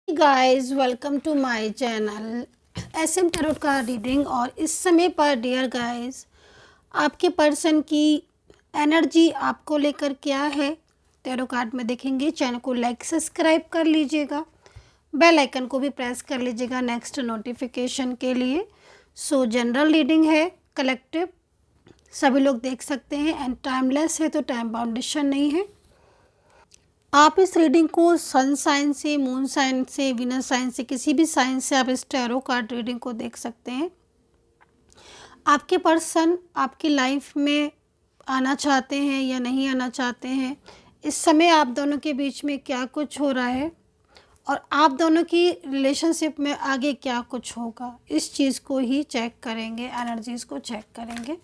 Guys welcome to my channel SM tarot का reading. और इस समय पर डियर गाइस, आपके पर्सन की एनर्जी आपको लेकर क्या है टैरो कार्ड में देखेंगे। चैनल को लाइक सब्सक्राइब कर लीजिएगा, बेल आइकन को भी प्रेस कर लीजिएगा नेक्स्ट नोटिफिकेशन के लिए। सो जनरल रीडिंग है, कलेक्टिव सभी लोग देख सकते हैं एंड टाइमलेस है, तो टाइम बाउंडेशन नहीं है। आप इस रीडिंग को सन साइन से, मून साइन से, वीनस साइन से, किसी भी साइन से आप इस टैरो कार्ड रीडिंग को देख सकते हैं। आपके पर्सन आपकी लाइफ में आना चाहते हैं या नहीं आना चाहते हैं, इस समय आप दोनों के बीच में क्या कुछ हो रहा है और आप दोनों की रिलेशनशिप में आगे क्या कुछ होगा, इस चीज़ को ही चेक करेंगे, एनर्जीज़ को चेक करेंगे।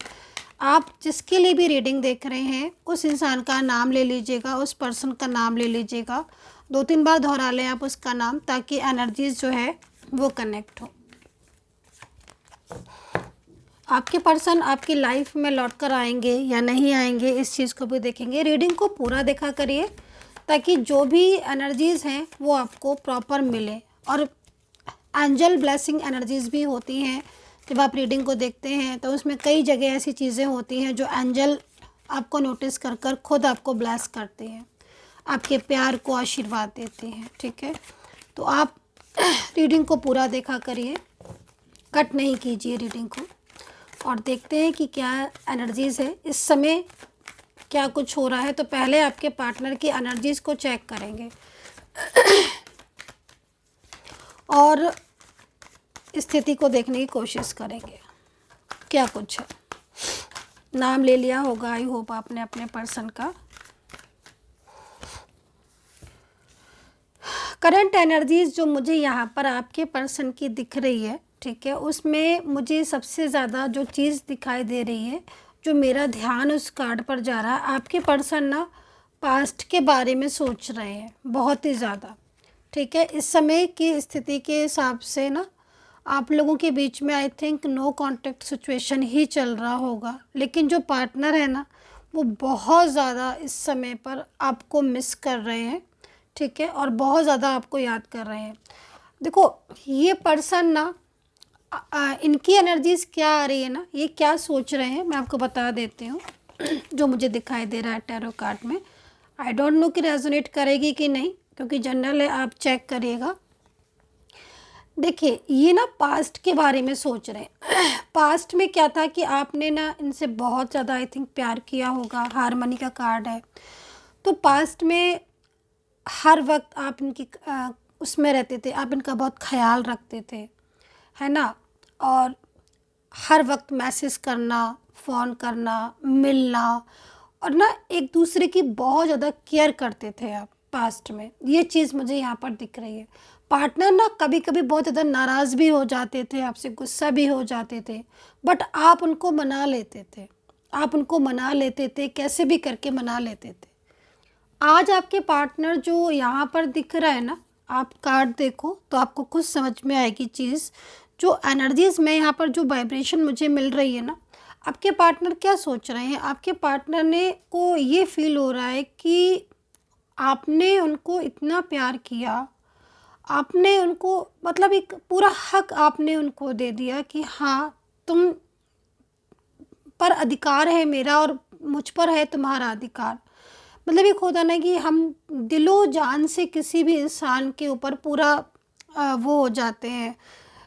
आप जिसके लिए भी रीडिंग देख रहे हैं उस इंसान का नाम ले लीजिएगा, उस पर्सन का नाम ले लीजिएगा, 2-3 बार दोहरा लें आप उसका नाम, ताकि एनर्जीज जो है वो कनेक्ट हो। आपके पर्सन आपकी लाइफ में लौट कर आएंगे या नहीं आएंगे, इस चीज़ को भी देखेंगे। रीडिंग को पूरा देखा करिए ताकि जो भी एनर्जीज़ हैं वो आपको प्रॉपर मिले। और एंजल ब्लेसिंग एनर्जीज़ भी होती हैं। जब आप रीडिंग को देखते हैं तो उसमें कई जगह ऐसी चीज़ें होती हैं जो एंजल आपको नोटिस कर कर खुद आपको ब्लेस करते हैं, आपके प्यार को आशीर्वाद देते हैं। ठीक है, तो आप रीडिंग को पूरा देखा करिए, कट नहीं कीजिए रीडिंग को, और देखते हैं कि क्या एनर्जीज़ है इस समय, क्या कुछ हो रहा है। तो पहले आपके पार्टनर की एनर्जीज़ को चेक करेंगे और स्थिति को देखने की कोशिश करेंगे क्या कुछ है। नाम ले लिया होगा आई होप आपने अपने पर्सन का। करंट एनर्जीज जो मुझे यहाँ पर आपके पर्सन की दिख रही है, ठीक है, उसमें मुझे सबसे ज़्यादा जो चीज़ दिखाई दे रही है, जो मेरा ध्यान उस कार्ड पर जा रहा है, आपके पर्सन ना पास्ट के बारे में सोच रहे हैं बहुत ही ज़्यादा। ठीक है, इस समय की स्थिति के हिसाब से ना आप लोगों के बीच में I think no contact situation ही चल रहा होगा, लेकिन जो पार्टनर है ना वो बहुत ज़्यादा इस समय पर आपको मिस कर रहे हैं। ठीक है, और बहुत ज़्यादा आपको याद कर रहे हैं। देखो ये पर्सन ना इनकी एनर्जीज क्या आ रही है ना, ये क्या सोच रहे हैं मैं आपको बता देती हूँ जो मुझे दिखाई दे रहा है टैरो कार्ड में। आई डोंट नो कि रेजोनेट करेगी कि नहीं, क्योंकि जनरल है, आप चेक करिएगा। देखिए ये ना पास्ट के बारे में सोच रहे हैं। पास्ट में क्या था कि आपने ना इनसे बहुत ज़्यादा आई थिंक प्यार किया होगा, हारमनी का कार्ड है, तो पास्ट में हर वक्त आप इनकी उसमें रहते थे, आप इनका बहुत ख्याल रखते थे, है ना, और हर वक्त मैसेज करना, फ़ोन करना, मिलना, और ना एक दूसरे की बहुत ज़्यादा केयर करते थे आप पास्ट में। ये चीज़ मुझे यहाँ पर दिख रही है। पार्टनर ना कभी कभी बहुत ज़्यादा नाराज़ भी हो जाते थे, आपसे गुस्सा भी हो जाते थे, बट आप उनको मना लेते थे, आप उनको मना लेते थे, कैसे भी करके मना लेते थे। आज आपके पार्टनर जो यहाँ पर दिख रहा है ना, आप कार्ड देखो तो आपको खुद समझ में आएगी चीज़। जो एनर्जीज़ में यहाँ पर जो वाइब्रेशन मुझे मिल रही है ना, आपके पार्टनर क्या सोच रहे हैं, आपके पार्टनर ने को ये फील हो रहा है कि आपने उनको इतना प्यार किया, आपने उनको मतलब एक पूरा हक आपने उनको दे दिया कि हाँ तुम पर अधिकार है मेरा और मुझ पर है तुम्हारा अधिकार। मतलब एक होता ना कि हम दिलो जान से किसी भी इंसान के ऊपर पूरा वो हो जाते हैं,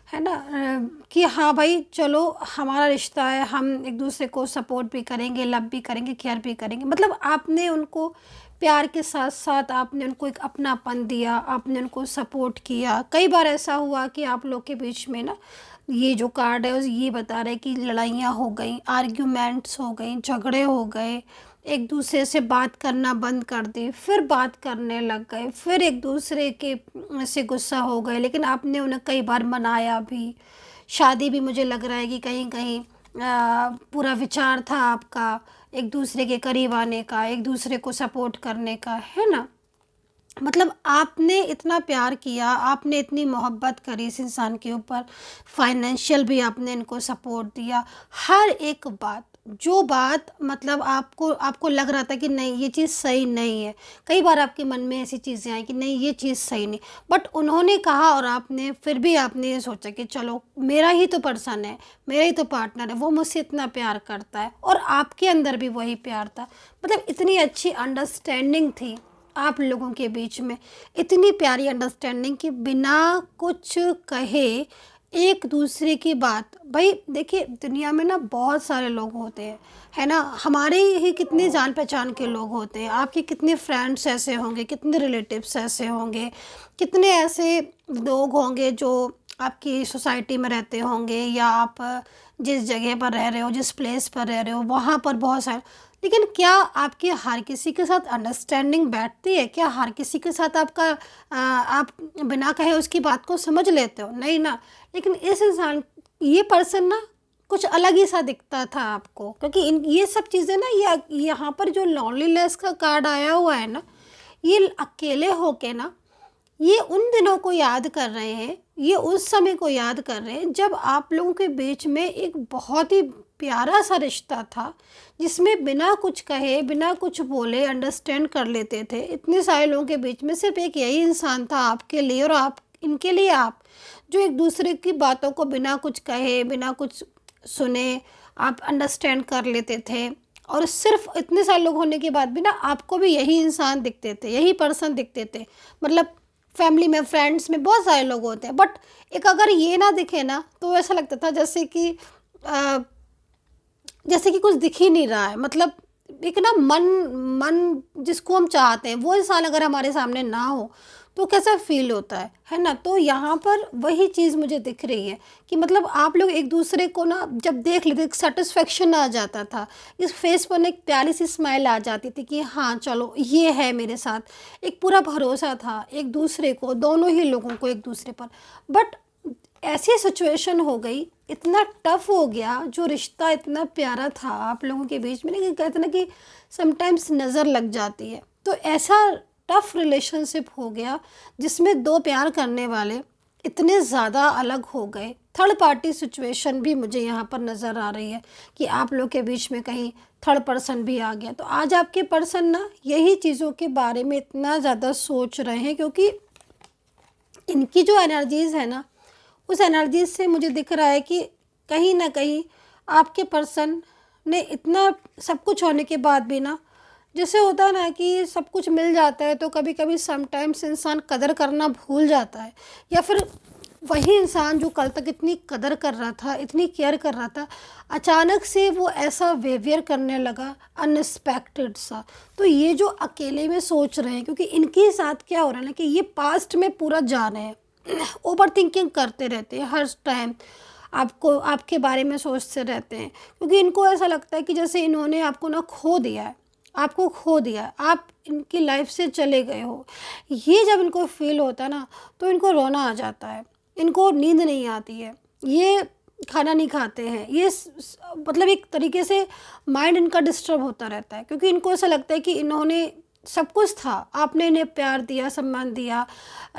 है ना, कि हाँ भाई चलो हमारा रिश्ता है, हम एक दूसरे को सपोर्ट भी करेंगे, लव भी करेंगे, केयर भी करेंगे। मतलब आपने उनको प्यार के साथ साथ आपने उनको एक अपनापन दिया, आपने उनको सपोर्ट किया। कई बार ऐसा हुआ कि आप लोग के बीच में ना, ये जो कार्ड है ये बता रहे कि लड़ाइयाँ हो गई, आर्ग्यूमेंट्स हो गई, झगड़े हो गए, एक दूसरे से बात करना बंद कर दी, फिर बात करने लग गए, फिर एक दूसरे के से गुस्सा हो गए, लेकिन आपने उन्हें कई बार मनाया भी। शादी भी मुझे लग रहा है कि कहीं कहीं पूरा विचार था आपका एक दूसरे के करीब आने का, एक दूसरे को सपोर्ट करने का, है ना। मतलब आपने इतना प्यार किया, आपने इतनी मोहब्बत करी इस इंसान के ऊपर, फाइनेंशियल भी आपने इनको सपोर्ट दिया, हर एक बात जो बात मतलब आपको आपको लग रहा था कि नहीं ये चीज़ सही नहीं है, कई बार आपके मन में ऐसी चीज़ें आई कि नहीं ये चीज़ सही नहीं, बट उन्होंने कहा और आपने फिर भी आपने ये सोचा कि चलो मेरा ही तो पर्सन है, मेरा ही तो पार्टनर है, वो मुझसे इतना प्यार करता है और आपके अंदर भी वही प्यार था। मतलब इतनी अच्छी अंडरस्टैंडिंग थी आप लोगों के बीच में, इतनी प्यारी अंडरस्टैंडिंग कि बिना कुछ कहे एक दूसरे की बात। भाई देखिए दुनिया में ना बहुत सारे लोग होते हैं, है ना, हमारे ही कितने जान पहचान के लोग होते हैं, आपके कितने फ्रेंड्स ऐसे होंगे, कितने रिलेटिव्स ऐसे होंगे, कितने ऐसे लोग होंगे जो आपकी सोसाइटी में रहते होंगे या आप जिस जगह पर रह रहे हो, जिस प्लेस पर रह रहे हो वहाँ पर बहुत सारे। लेकिन क्या आपके हर किसी के साथ अंडरस्टैंडिंग बैठती है? क्या हर किसी के साथ आप बिना कहे उसकी बात को समझ लेते हो? नहीं ना। लेकिन इस इंसान ये पर्सन ना कुछ अलग ही सा दिखता था आपको, क्योंकि इन ये सब चीज़ें ना ये यहाँ पर जो लॉन्लीनेस का कार्ड आया हुआ है ना, ये अकेले होके ना ये उन दिनों को याद कर रहे हैं, ये उस समय को याद कर रहे हैं जब आप लोगों के बीच में एक बहुत ही प्यारा सा रिश्ता था, जिसमें बिना कुछ कहे, बिना कुछ बोले अंडरस्टैंड कर लेते थे। इतने सारे लोगों के बीच में सिर्फ एक यही इंसान था आपके लिए और आप इनके लिए आप, जो एक दूसरे की बातों को बिना कुछ कहे, बिना कुछ सुने आप अंडरस्टैंड कर लेते थे। और सिर्फ इतने सारे लोग होने के बाद भी ना आपको भी यही इंसान दिखते थे, यही पर्सन दिखते थे। मतलब फैमिली में, फ्रेंड्स में बहुत सारे लोग होते हैं, बट एक अगर ये ना दिखे ना तो ऐसा लगता था अ, जैसे कि कुछ दिख ही नहीं रहा है। मतलब एक ना मन मन जिसको हम चाहते हैं वो इंसान अगर हमारे सामने ना हो तो कैसा फ़ील होता है ना? तो यहाँ पर वही चीज़ मुझे दिख रही है कि मतलब आप लोग एक दूसरे को ना जब देख लेते, एक सेटिस्फेक्शन आ जाता था, इस फेस पर ना एक प्यारी सी स्माइल आ जाती थी कि हाँ चलो ये है मेरे साथ, एक पूरा भरोसा था एक दूसरे को, दोनों ही लोगों को एक दूसरे पर। बट ऐसी सिचुएशन हो गई, इतना टफ हो गया, जो रिश्ता इतना प्यारा था आप लोगों के बीच में ना कि कहते ना कि समटाइम्स नज़र लग जाती है। तो ऐसा टफ रिलेशनशिप हो गया जिसमें दो प्यार करने वाले इतने ज़्यादा अलग हो गए। थर्ड पार्टी सिचुएशन भी मुझे यहाँ पर नज़र आ रही है कि आप लोग के बीच में कहीं थर्ड पर्सन भी आ गया। तो आज आपके पर्सन ना यही चीज़ों के बारे में इतना ज़्यादा सोच रहे हैं, क्योंकि इनकी जो एनर्जीज़ है ना, उस एनर्जी से मुझे दिख रहा है कि कहीं ना कहीं आपके पर्सन ने इतना सब कुछ होने के बाद भी ना, जैसे होता है ना कि सब कुछ मिल जाता है तो कभी कभी समटाइम्स इंसान कदर करना भूल जाता है, या फिर वही इंसान जो कल तक इतनी कदर कर रहा था, इतनी केयर कर रहा था, अचानक से वो ऐसा बिहेवियर करने लगा अनएक्सपेक्टेड सा। तो ये जो अकेले में सोच रहे हैं, क्योंकि इनके साथ क्या हो रहा है ना कि ये पास्ट में पूरा जा रहे हैं, ओवर थिंकिंग करते रहते हैं हर टाइम, आपको आपके बारे में सोचते रहते हैं, क्योंकि इनको ऐसा लगता है कि जैसे इन्होंने आपको ना खो दिया है, आपको खो दिया है, आप इनकी लाइफ से चले गए हो। ये जब इनको फील होता है ना तो इनको रोना आ जाता है, इनको नींद नहीं आती है, ये खाना नहीं खाते हैं, मतलब एक तरीके से माइंड इनका डिस्टर्ब होता रहता है, क्योंकि इनको ऐसा लगता है कि इन्होंने सब कुछ था, आपने इन्हें प्यार दिया, सम्मान दिया,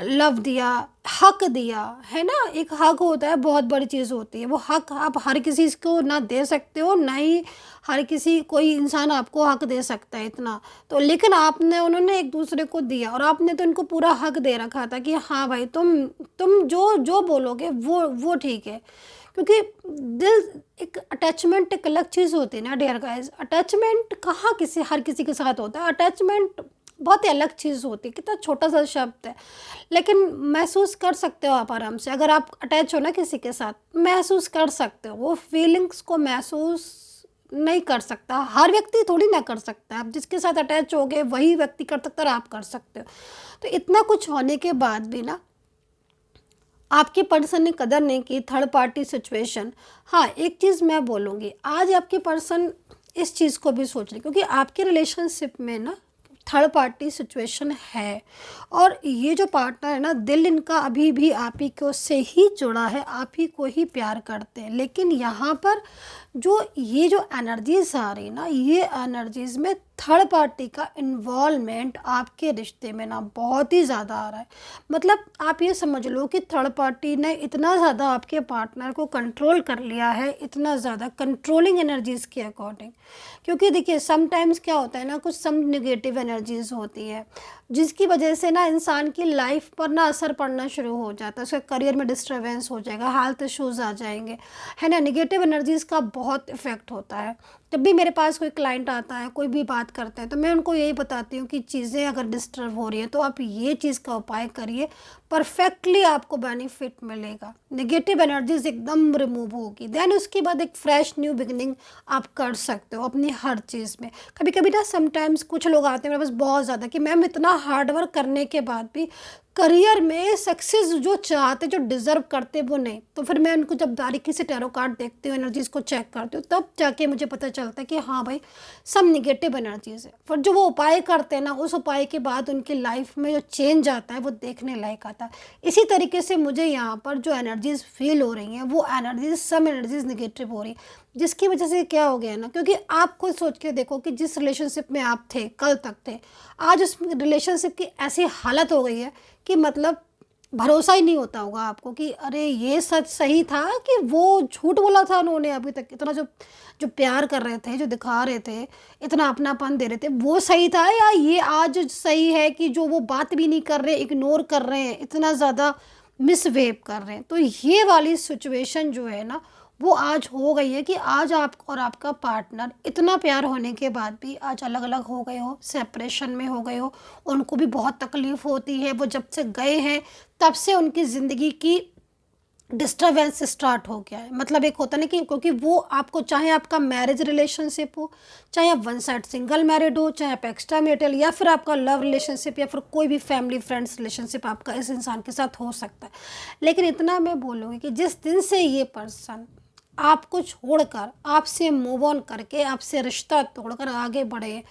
लव दिया, हक दिया, है ना। एक हक होता है, बहुत बड़ी चीज़ होती है, वो हक आप हर किसी को ना दे सकते हो, ना ही हर किसी कोई इंसान आपको हक दे सकता है इतना। तो लेकिन आपने उन्होंने एक दूसरे को दिया और आपने तो इनको पूरा हक दे रखा था कि हाँ भाई तुम जो जो बोलोगे वो ठीक है, क्योंकि दिल एक अटैचमेंट एक अलग चीज़ होती है ना डियर गाइस। अटैचमेंट कहाँ हर किसी के साथ होता है, अटैचमेंट बहुत ही अलग चीज़ होती है, कितना छोटा सा शब्द है, लेकिन महसूस कर सकते हो आप आराम से। अगर आप अटैच हो ना किसी के साथ, महसूस कर सकते हो, वो फीलिंग्स को महसूस नहीं कर सकता हर व्यक्ति, थोड़ी ना कर सकता है। आप जिसके साथ अटैच हो गए वही व्यक्ति कर सकता है और आप कर सकते हो। तो इतना कुछ होने के बाद भी ना आपके पर्सन ने कदर नहीं की, थर्ड पार्टी सिचुएशन। हाँ एक चीज़ मैं बोलूँगी, आज आपके पर्सन इस चीज़ को भी सोच रहे, क्योंकि आपके रिलेशनशिप में ना थर्ड पार्टी सिचुएशन है, और ये जो पार्टनर है ना, दिल इनका अभी भी आप ही को से ही जुड़ा है, आप ही को ही प्यार करते हैं। लेकिन यहाँ पर जो ये जो एनर्जीज आ रही ना, ये एनर्जीज में थर्ड पार्टी का इन्वॉल्वमेंट आपके रिश्ते में ना बहुत ही ज़्यादा आ रहा है। मतलब आप ये समझ लो कि थर्ड पार्टी ने इतना ज़्यादा आपके पार्टनर को कंट्रोल कर लिया है, इतना ज़्यादा कंट्रोलिंग एनर्जीज़ के अकॉर्डिंग। क्योंकि देखिए समटाइम्स क्या होता है ना, कुछ सम नेगेटिव एनर्जीज़ होती है जिसकी वजह से ना इंसान की लाइफ पर ना असर पड़ना शुरू हो जाता है, उसके करियर में डिस्टर्बेंस हो जाएगा, हेल्थ इश्यूज़ आ जाएंगे, है ना। नेगेटिव एनर्जीज़ का बहुत इफ़ेक्ट होता है। जब भी मेरे पास कोई क्लाइंट आता है, कोई भी बात करते हैं, तो मैं उनको यही बताती हूँ कि चीज़ें अगर डिस्टर्ब हो रही हैं तो आप ये चीज़ का उपाय करिए, परफेक्टली आपको बेनिफिट मिलेगा, नेगेटिव एनर्जीज एकदम रिमूव होगी। देन उसके बाद एक फ्रेश न्यू बिगनिंग आप कर सकते हो अपनी हर चीज़ में। कभी कभी ना समटाइम्स कुछ लोग आते हैं मेरे पास बहुत ज़्यादा कि मैम इतना हार्ड वर्क करने के बाद भी करियर में सक्सेस जो चाहते, जो डिज़र्व करते वो नहीं। तो फिर मैं उनको जब बारीकी से टैरो कार्ड देखती हूँ, एनर्जीज़ को चेक करती हूँ, तब जाके मुझे पता चलता है कि हाँ भाई सब निगेटिव एनर्जीज़ है। फिर जो वो उपाय करते हैं ना, उस उपाय के बाद उनकी लाइफ में जो चेंज आता है वो देखने लायक आता है। इसी तरीके से मुझे यहाँ पर जो एनर्जीज़ फील हो रही हैं वो एनर्जीज़, सब एनर्जीज़ निगेटिव हो रही हैं, जिसकी वजह से क्या हो गया ना, क्योंकि आप खुद सोच के देखो कि जिस रिलेशनशिप में आप थे, कल तक थे, आज उस रिलेशनशिप की ऐसी हालत हो गई है कि मतलब भरोसा ही नहीं होता होगा आपको कि अरे ये सच सही था कि वो झूठ बोला था उन्होंने। अभी तक इतना जो जो प्यार कर रहे थे, जो दिखा रहे थे, इतना अपनापन दे रहे थे, वो सही था, या ये आज सही है कि जो वो बात भी नहीं कर रहे, इग्नोर कर रहे हैं, इतना ज़्यादा मिसबिहेव कर रहे हैं। तो ये वाली सिचुएशन जो है ना वो आज हो गई है कि आज आप और आपका पार्टनर इतना प्यार होने के बाद भी आज अलग अलग हो गए हो, सेपरेशन में हो गए हो। उनको भी बहुत तकलीफ़ होती है, वो जब से गए हैं तब से उनकी ज़िंदगी की डिस्टर्बेंस स्टार्ट हो गया है। मतलब एक होता ना कि क्योंकि वो आपको, चाहे आपका मैरिज रिलेशनशिप हो, चाहे आप वन साइड सिंगल मैरिड हो, चाहे आप एक्स्ट्रा मैरिटल, या फिर आपका लव रिलेशनशिप, या फिर कोई भी फैमिली फ्रेंड्स रिलेशनशिप आपका इस इंसान के साथ हो सकता है। लेकिन इतना मैं बोलूँगी कि जिस दिन से ये पर्सन आपको छोड़कर, आपसे मूव ऑन करके, आपसे रिश्ता तोड़कर आगे बढ़े,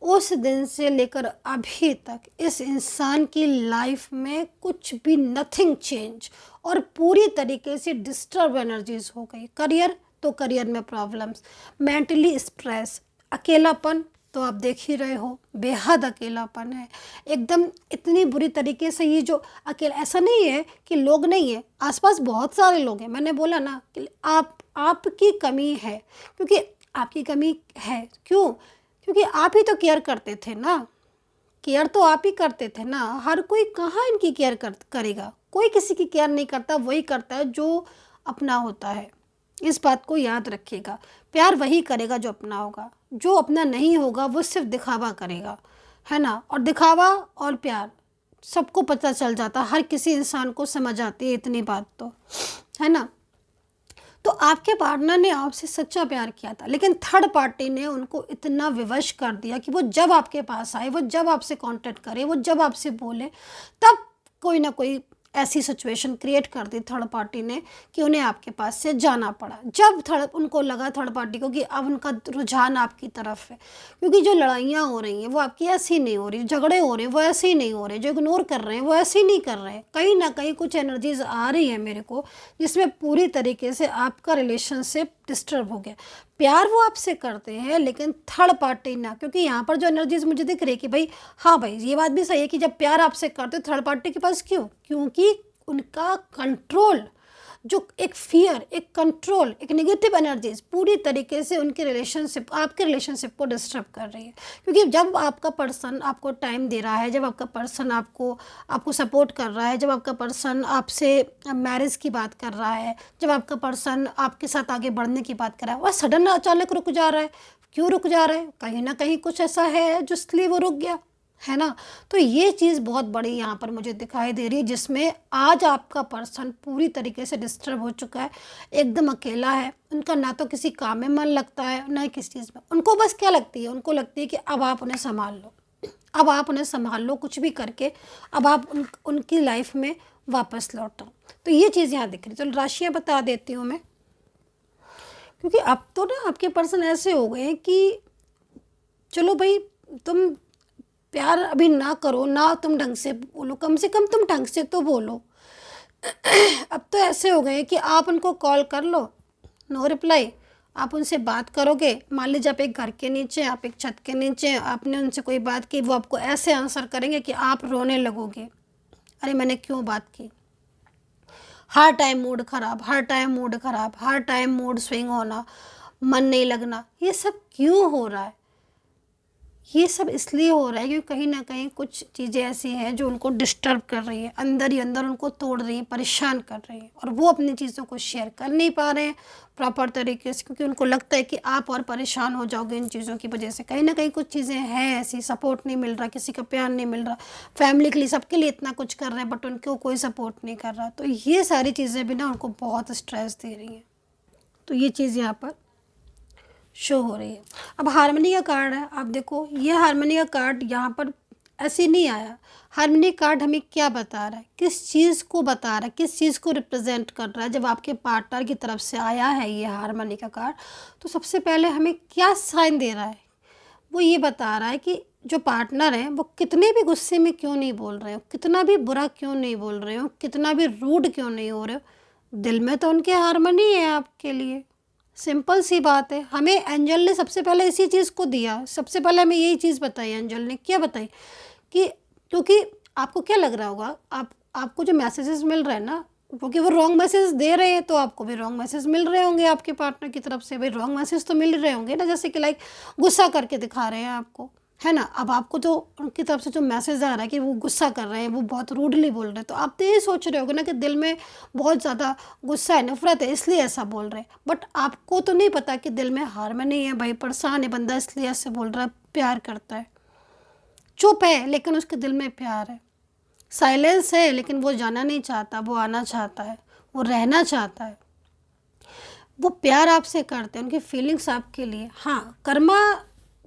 उस दिन से लेकर अभी तक इस इंसान की लाइफ में कुछ भी नथिंग चेंज, और पूरी तरीके से डिस्टर्ब एनर्जीज हो गई। करियर तो करियर में प्रॉब्लम्स, मेंटली स्ट्रेस, अकेलापन तो आप देख ही रहे हो, बेहद अकेलापन है एकदम, इतनी बुरी तरीके से। ये जो अकेला, ऐसा नहीं है कि लोग नहीं है, आसपास बहुत सारे लोग हैं। मैंने बोला ना कि आपकी कमी है, क्योंकि आपकी कमी है क्यों, क्योंकि आप ही तो केयर करते थे ना, केयर तो आप ही करते थे ना। हर कोई कहाँ इनकी केयर करेगा, कोई किसी की केयर नहीं करता, वही करता है जो अपना होता है। इस बात को याद रखिएगा, प्यार वही करेगा जो अपना होगा, जो अपना नहीं होगा वो सिर्फ दिखावा करेगा, है ना। और दिखावा और प्यार सबको पता चल जाता, हर किसी इंसान को समझ आती है इतनी बात तो, है ना। तो आपके पार्टनर ने आपसे सच्चा प्यार किया था, लेकिन थर्ड पार्टी ने उनको इतना विवश कर दिया कि वो जब आपके पास आए, वो जब आपसे कांटेक्ट करे, वो जब आपसे बोले, तब कोई ना कोई ऐसी सिचुएशन क्रिएट कर दी थर्ड पार्टी ने कि उन्हें आपके पास से जाना पड़ा। जब उनको लगा थर्ड पार्टी को कि अब उनका रुझान आपकी तरफ है, क्योंकि जो लड़ाइयाँ हो रही हैं वो आपकी ऐसी नहीं हो रही, झगड़े हो रहे हैं वो ऐसे ही नहीं हो रहे, जो इग्नोर कर रहे हैं वो ऐसे ही नहीं कर रहे हैं, कहीं ना कहीं कुछ एनर्जीज आ रही है मेरे को जिसमें पूरी तरीके से आपका रिलेशनशिप डिस्टर्ब हो गया। प्यार वो आपसे करते हैं लेकिन थर्ड पार्टी ना, क्योंकि यहाँ पर जो एनर्जीज मुझे दिख रही है कि भाई हाँ भाई ये बात भी सही है कि जब प्यार आपसे करते थर्ड पार्टी के पास क्यों, क्योंकि उनका कंट्रोल, जो एक फियर, एक कंट्रोल, एक नेगेटिव एनर्जीज पूरी तरीके से उनके रिलेशनशिप, आपके रिलेशनशिप को डिस्टर्ब कर रही है। क्योंकि जब आपका पर्सन आपको टाइम दे रहा है, जब आपका पर्सन आपको सपोर्ट कर रहा है, जब आपका पर्सन आपसे मैरिज की बात कर रहा है, जब आपका पर्सन आपके साथ आगे बढ़ने की बात कर रहा है, वह सडन अचानक रुक जा रहा है। क्यों रुक जा रहा है, कहीं ना कहीं कुछ ऐसा है जो इसलिए वो रुक गया, है ना। तो ये चीज़ बहुत बड़ी यहाँ पर मुझे दिखाई दे रही है, जिसमें आज आपका पर्सन पूरी तरीके से डिस्टर्ब हो चुका है, एकदम अकेला है। उनका ना तो किसी काम में मन लगता है, ना ही किसी चीज़ में। उनको बस क्या लगती है, उनको लगती है कि अब आप उन्हें संभाल लो, अब आप उन्हें संभाल लो, कुछ भी करके अब आप उनकी लाइफ में वापस लौटो। तो ये चीज़ यहाँ दिख रही। तो राशियाँ बता देती हूँ मैं, क्योंकि अब तो ना आपके पर्सन ऐसे हो गए हैं कि चलो भाई तुम प्यार अभी ना करो ना, तुम ढंग से बोलो, कम से कम तुम ढंग से तो बोलो। अब तो ऐसे हो गए कि आप उनको कॉल कर लो, नो रिप्लाई, आप उनसे बात करोगे, मान लीजिए आप एक घर के नीचे, आप एक छत के नीचे, आपने उनसे कोई बात की, वो आपको ऐसे आंसर करेंगे कि आप रोने लगोगे, अरे मैंने क्यों बात की। हर टाइम मूड ख़राब, हर टाइम मूड ख़राब, हर टाइम मूड स्विंग होना, मन नहीं लगना, ये सब क्यों हो रहा है? ये सब इसलिए हो रहा है क्योंकि कहीं ना कहीं कुछ चीज़ें ऐसी हैं जो उनको डिस्टर्ब कर रही है, अंदर ही अंदर उनको तोड़ रही है, परेशान कर रही है, और वो अपनी चीज़ों को शेयर कर नहीं पा रहे हैं प्रॉपर तरीके से, क्योंकि उनको लगता है कि आप और परेशान हो जाओगे इन चीज़ों की वजह से। कहीं ना कहीं कुछ चीज़ें हैं ऐसी, सपोर्ट नहीं मिल रहा, किसी का प्यार नहीं मिल रहा, फैमिली के लिए सबके लिए इतना कुछ कर रहे हैं बट उनको कोई सपोर्ट नहीं कर रहा। तो ये सारी चीज़ें भी ना उनको बहुत स्ट्रेस दे रही हैं। तो ये चीज़ यहाँ पर शो हो रही है। अब हारमोनी का कार्ड है, आप देखो ये हारमोनी का कार्ड यहाँ पर ऐसे नहीं आया। हारमोनी कार्ड हमें क्या बता रहा है, किस चीज़ को बता रहा है, किस चीज़ को रिप्रेजेंट कर रहा है। जब आपके पार्टनर की तरफ से आया है ये हारमोनी का कार्ड, तो सबसे पहले हमें क्या साइन दे रहा है, वो ये बता रहा है कि जो पार्टनर है वो कितने भी गुस्से में क्यों नहीं बोल रहे हो, कितना भी बुरा क्यों नहीं बोल रहे हो, कितना भी रूड क्यों नहीं हो रहे हो, दिल में तो उनके हारमोनी है आपके लिए। सिंपल सी बात है। हमें एंजल ने सबसे पहले इसी चीज़ को दिया, सबसे पहले हमें यही चीज़ बताई एंजल ने। क्या बताई कि क्योंकि आपको क्या लग रहा होगा, आपको जो मैसेजेस मिल रहे हैं ना, क्योंकि वो रॉन्ग मैसेज दे रहे हैं तो आपको भी रॉन्ग मैसेज मिल रहे होंगे आपके पार्टनर की तरफ से। भाई रॉन्ग मैसेज तो मिल रहे होंगे ना, जैसे कि लाइक गुस्सा करके दिखा रहे हैं आपको, है ना। अब आपको जो उनकी तरफ से जो मैसेज आ रहा है कि वो गुस्सा कर रहे हैं, वो बहुत रूडली बोल रहे हैं, तो आप तो ये सोच रहे होगे ना कि दिल में बहुत ज़्यादा गुस्सा है, नफरत है, इसलिए ऐसा बोल रहे हैं। बट आपको तो नहीं पता कि दिल में हारमोनी है, भाई परेशान है बंदा इसलिए ऐसे बोल रहा है, प्यार करता है, चुप है लेकिन उसके दिल में प्यार है, साइलेंस है लेकिन वो जाना नहीं चाहता, वो आना चाहता है, वो रहना चाहता है, वो प्यार आपसे करते हैं, उनकी फीलिंग्स आपके लिए। हाँ, कर्मा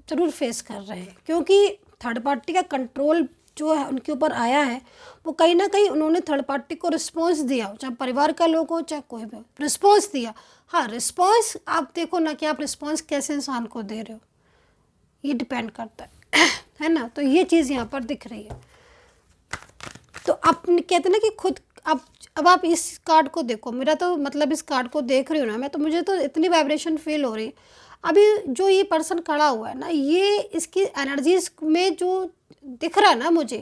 ज़रूर फेस कर रहे हैं क्योंकि थर्ड पार्टी का कंट्रोल जो है उनके ऊपर आया है, वो कहीं ना कहीं उन्होंने थर्ड पार्टी को रिस्पॉन्स दिया हो, चाहे परिवार का लोग हो चाहे कोई भी हो, रिस्पॉन्स दिया। हाँ, रिस्पॉन्स आप देखो ना कि आप रिस्पॉन्स कैसे इंसान को दे रहे हो, ये डिपेंड करता है ना। तो ये चीज़ यहाँ पर दिख रही है। तो आप कहते हैं ना कि खुद अब आप इस कार्ड को देखो, मेरा तो मतलब इस कार्ड को देख रही हूँ ना मैं, तो मुझे तो इतनी वाइब्रेशन फील हो रही है। अभी जो ये पर्सन खड़ा हुआ है ना, ये इसकी एनर्जीज में जो दिख रहा है ना मुझे,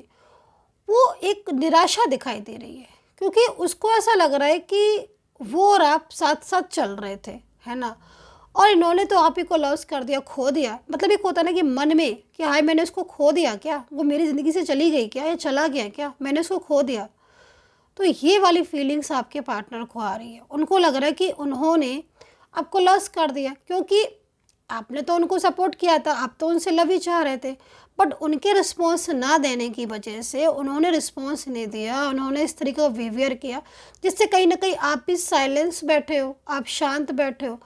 वो एक निराशा दिखाई दे रही है, क्योंकि उसको ऐसा लग रहा है कि वो और आप साथ साथ चल रहे थे, है ना, और इन्होंने तो आप ही को लॉस कर दिया, खो दिया। मतलब एक होता है ना कि मन में कि हाय मैंने उसको खो दिया क्या, वो मेरी ज़िंदगी से चली गई क्या, या चला गया क्या, मैंने उसको खो दिया। तो ये वाली फीलिंग्स आपके पार्टनर को आ रही है। उनको लग रहा है कि उन्होंने आपको लॉस कर दिया, क्योंकि आपने तो उनको सपोर्ट किया था, आप तो उनसे लव ही चाह रहे थे, बट उनके रिस्पॉन्स ना देने की वजह से, उन्होंने रिस्पॉन्स नहीं दिया, उन्होंने इस तरीके का बिहेवियर किया जिससे कहीं ना कहीं आप भी साइलेंस बैठे हो, आप शांत बैठे हो।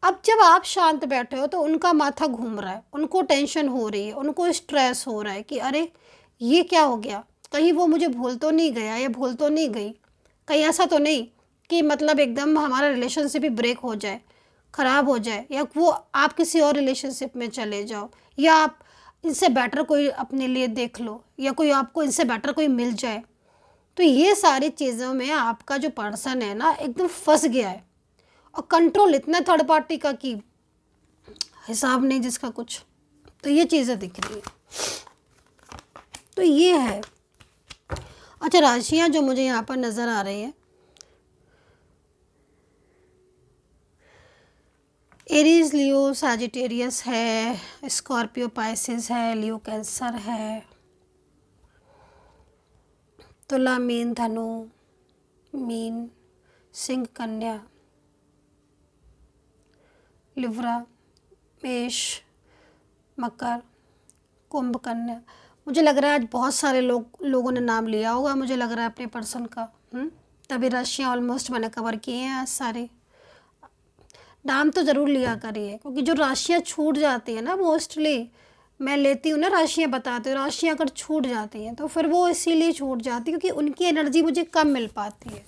अब जब आप शांत बैठे हो तो उनका माथा घूम रहा है, उनको टेंशन हो रही है, उनको स्ट्रेस हो रहा है कि अरे ये क्या हो गया, कहीं वो मुझे भूल तो नहीं गया या भूल तो नहीं गई, कहीं ऐसा तो नहीं कि मतलब एकदम हमारा रिलेशनशिप ही ब्रेक हो जाए, ख़राब हो जाए, या वो आप किसी और रिलेशनशिप में चले जाओ, या आप इनसे बेटर कोई अपने लिए देख लो, या कोई आपको इनसे बेटर कोई मिल जाए। तो ये सारी चीज़ों में आपका जो पर्सन है ना एकदम फंस गया है, और कंट्रोल इतना थर्ड पार्टी का कि हिसाब नहीं जिसका कुछ। तो ये चीज़ें दिख रही है। तो ये है। अच्छा, राशियाँ जो मुझे यहाँ पर नज़र आ रही हैं, एरीज, लियो, सैजिटेरियस है, स्कॉर्पियो, पाइसेस है, लियो कैंसर है, तुला, मीन, धनु, मीन, सिंह, कन्या, लिब्रा, मेष, मकर, कुंभ, कन्या। मुझे लग रहा है आज बहुत सारे लोगों ने नाम लिया होगा, मुझे लग रहा है अपने पर्सन का। तभी राशियाँ ऑलमोस्ट मैंने कवर किए हैं आज सारे। नाम तो ज़रूर लिया करिए, क्योंकि जो राशियाँ छूट जाती है ना, मोस्टली मैं लेती हूँ ना राशियाँ बताती हूँ, राशियाँ अगर छूट जाती हैं तो फिर वो इसीलिए छूट जाती है क्योंकि उनकी एनर्जी मुझे कम मिल पाती है।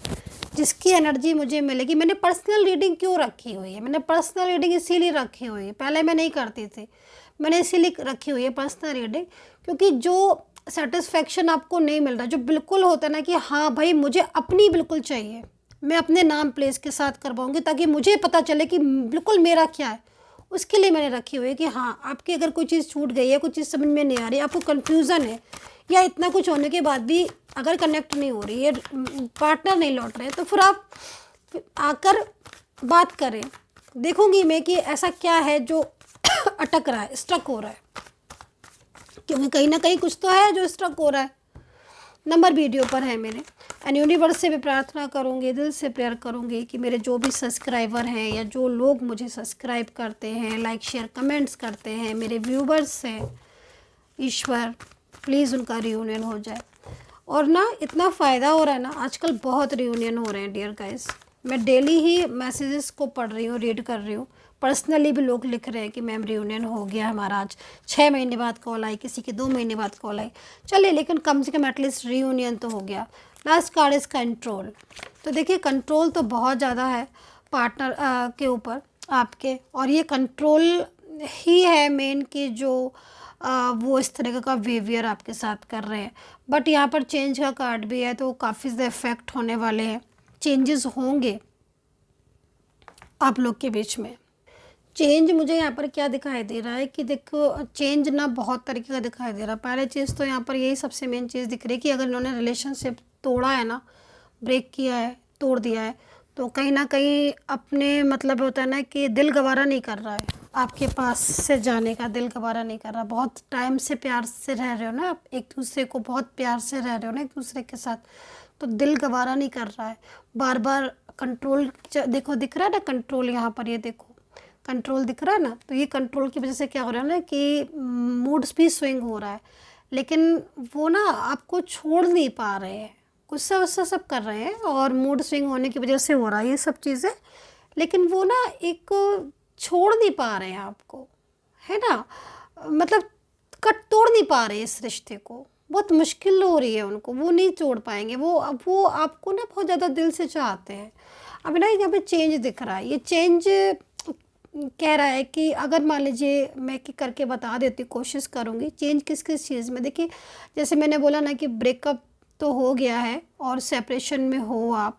जिसकी एनर्जी मुझे मिलेगी, मैंने पर्सनल रीडिंग क्यों रखी हुई है, मैंने पर्सनल रीडिंग इसीलिए रखी हुई है, पहले मैं नहीं करती थी, मैंने इसीलिए रखी हुई है पर्सनल रीडिंग, क्योंकि जो सेटिस्फेक्शन आपको नहीं मिल रहा, जो बिल्कुल होता है ना कि हाँ भाई मुझे अपनी बिल्कुल चाहिए, मैं अपने नाम प्लेस के साथ करवाऊँगी, ताकि मुझे पता चले कि बिल्कुल मेरा क्या है। उसके लिए मैंने रखी हुई है कि हाँ, आपकी अगर कोई चीज़ छूट गई है, कोई चीज़ समझ में नहीं आ रही, आपको कन्फ्यूज़न है, या इतना कुछ होने के बाद भी अगर कनेक्ट नहीं हो रही है, पार्टनर नहीं लौट रहे, तो फिर आप आकर बात करें। देखूंगी मैं कि ऐसा क्या है जो अटक रहा है, स्ट्रक हो रहा है, क्योंकि कहीं ना कहीं कुछ तो है जो स्ट्रक हो रहा है। नंबर वीडियो पर है मेरे। एंड यूनिवर्स से भी प्रार्थना करूँगी, दिल से प्रेयर करूँगी कि मेरे जो भी सब्सक्राइबर हैं या जो लोग मुझे सब्सक्राइब करते हैं, लाइक शेयर कमेंट्स करते हैं, मेरे व्यूवर्स हैं, ईश्वर प्लीज़ उनका रियूनियन हो जाए। और ना इतना फ़ायदा हो रहा है ना, आजकल बहुत रियूनियन हो रहे हैं डियर गाइस। मैं डेली ही मैसेजेस को पढ़ रही हूँ, रीड कर रही हूँ। पर्सनली भी लोग लिख रहे हैं कि मैम रियूनियन हो गया हमारा, आज 6 महीने बाद कॉल आई, किसी की 2 महीने बाद कॉल आई। चलिए, लेकिन कम से कम एटलीस्ट रियूनियन तो हो गया। Last card is control. तो देखिए, कंट्रोल तो बहुत ज़्यादा है पार्टनर के ऊपर आपके, और ये कंट्रोल ही है मेन कि जो वो इस तरह का बिहेवियर आपके साथ कर रहे हैं। बट यहाँ पर चेंज का कार्ड भी है, तो काफ़ी ज़्यादा इफेक्ट होने वाले हैं, चेंजेस होंगे आप लोग के बीच में। चेंज मुझे यहाँ पर क्या दिखाई दे रहा है कि देखो, चेंज ना बहुत तरीके का दिखाई दे रहा है। पहले चीज़ तो यहाँ पर यही सबसे मेन चीज़ दिख रही है कि अगर इन्होंने रिलेशनशिप तोड़ा है ना, ब्रेक किया है, तोड़ दिया है, तो कहीं ना कहीं अपने मतलब होता है ना कि दिल गवारा नहीं कर रहा है, आपके पास से जाने का दिल गवारा नहीं कर रहा। बहुत टाइम से प्यार से रह रहे हो ना आप, एक दूसरे को बहुत प्यार से रह रहे हो ना एक दूसरे के साथ, तो दिल गवारा नहीं कर रहा है। बार बार कंट्रोल, देखो दिख रहा है ना कंट्रोल, यहाँ पर ये देखो कंट्रोल दिख रहा है ना, तो ये कंट्रोल की वजह से क्या हो रहा है ना कि मूड्स भी स्विंग हो रहा है, लेकिन वो ना आपको छोड़ नहीं पा रहे हैं, गुस्सा वुस्सा सब कर रहे हैं, और मूड स्विंग होने की वजह से हो रहा है ये सब चीज़ें, लेकिन वो ना एक छोड़ नहीं पा रहे हैं आपको, है ना, मतलब कट तोड़ नहीं पा रहे इस रिश्ते को, बहुत मुश्किल हो रही है उनको, वो नहीं छोड़ पाएंगे। वो आपको ना बहुत ज़्यादा दिल से चाहते हैं। अभी ना यहाँ पे चेंज दिख रहा है, ये चेंज कह रहा है कि अगर मान लीजिए मैं कि करके बता देती, कोशिश करूँगी। चेंज किस किस चीज़ में, देखिए जैसे मैंने बोला ना कि ब्रेकअप तो हो गया है और सेपरेशन में हो आप,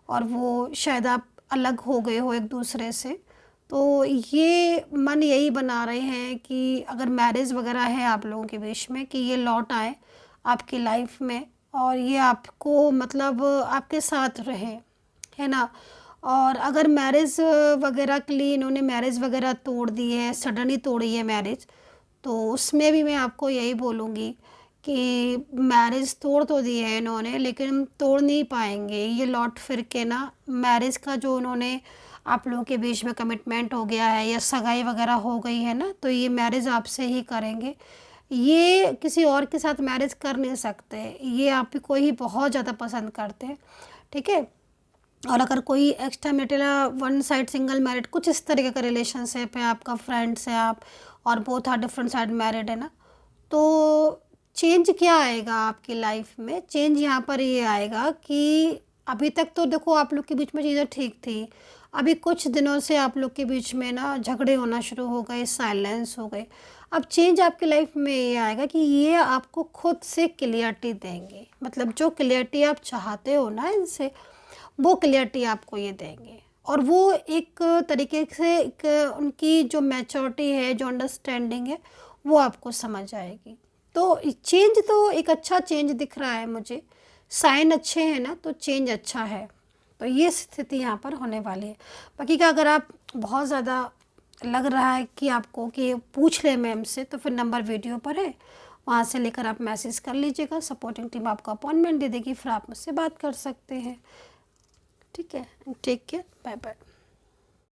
और वो शायद आप अलग हो गए हो एक दूसरे से, तो ये मन यही बना रहे हैं कि अगर मैरिज वगैरह है आप लोगों के बीच में, कि ये लौट आए आपकी लाइफ में और ये आपको मतलब आपके साथ रहे, है ना। और अगर मैरिज वगैरह के लिए इन्होंने मैरिज वगैरह तोड़ दी है, सडनली तोड़ी है मैरिज, तो उसमें भी मैं आपको यही बोलूँगी कि मैरिज तोड़ तो दी है इन्होंने, लेकिन तोड़ नहीं पाएंगे ये लौट फिर के ना। मैरिज का जो उन्होंने आप लोगों के बीच में कमिटमेंट हो गया है या सगाई वगैरह हो गई है ना, तो ये मैरिज आपसे ही करेंगे। ये किसी और के साथ मैरिज कर नहीं सकते, ये आप को ही बहुत ज़्यादा पसंद करते हैं, ठीक है। और अगर कोई extra marital one side single married कुछ इस तरीके का रिलेशनशिप है, आपका फ्रेंड्स है आप और both are different side married है ना, तो चेंज क्या आएगा आपकी लाइफ में। चेंज यहाँ पर ये आएगा कि अभी तक तो देखो आप लोग के बीच में चीज़ें ठीक थी, अभी कुछ दिनों से आप लोग के बीच में ना झगड़े होना शुरू हो गए, साइलेंस हो गए। अब चेंज आपकी लाइफ में ये आएगा कि ये आपको खुद से क्लियरिटी देंगे, मतलब जो क्लियरिटी आप चाहते हो ना इनसे, वो क्लियरिटी आपको ये देंगे। और वो एक तरीके से एक उनकी जो मैच्योरिटी है, जो अंडरस्टैंडिंग है, वो आपको समझ आएगी। तो चेंज तो एक अच्छा चेंज दिख रहा है मुझे, साइन अच्छे हैं ना, तो चेंज अच्छा है। तो ये स्थिति यहाँ पर होने वाली है। बाकी का अगर आप बहुत ज़्यादा लग रहा है कि आपको कि पूछ ले मैम से, तो फिर नंबर वीडियो पर है, वहाँ से लेकर आप मैसेज कर लीजिएगा, सपोर्टिंग टीम आपको अपॉइंटमेंट दे देगी, फिर आप मुझसे बात कर सकते हैं, ठीक है। Take care, bye bye.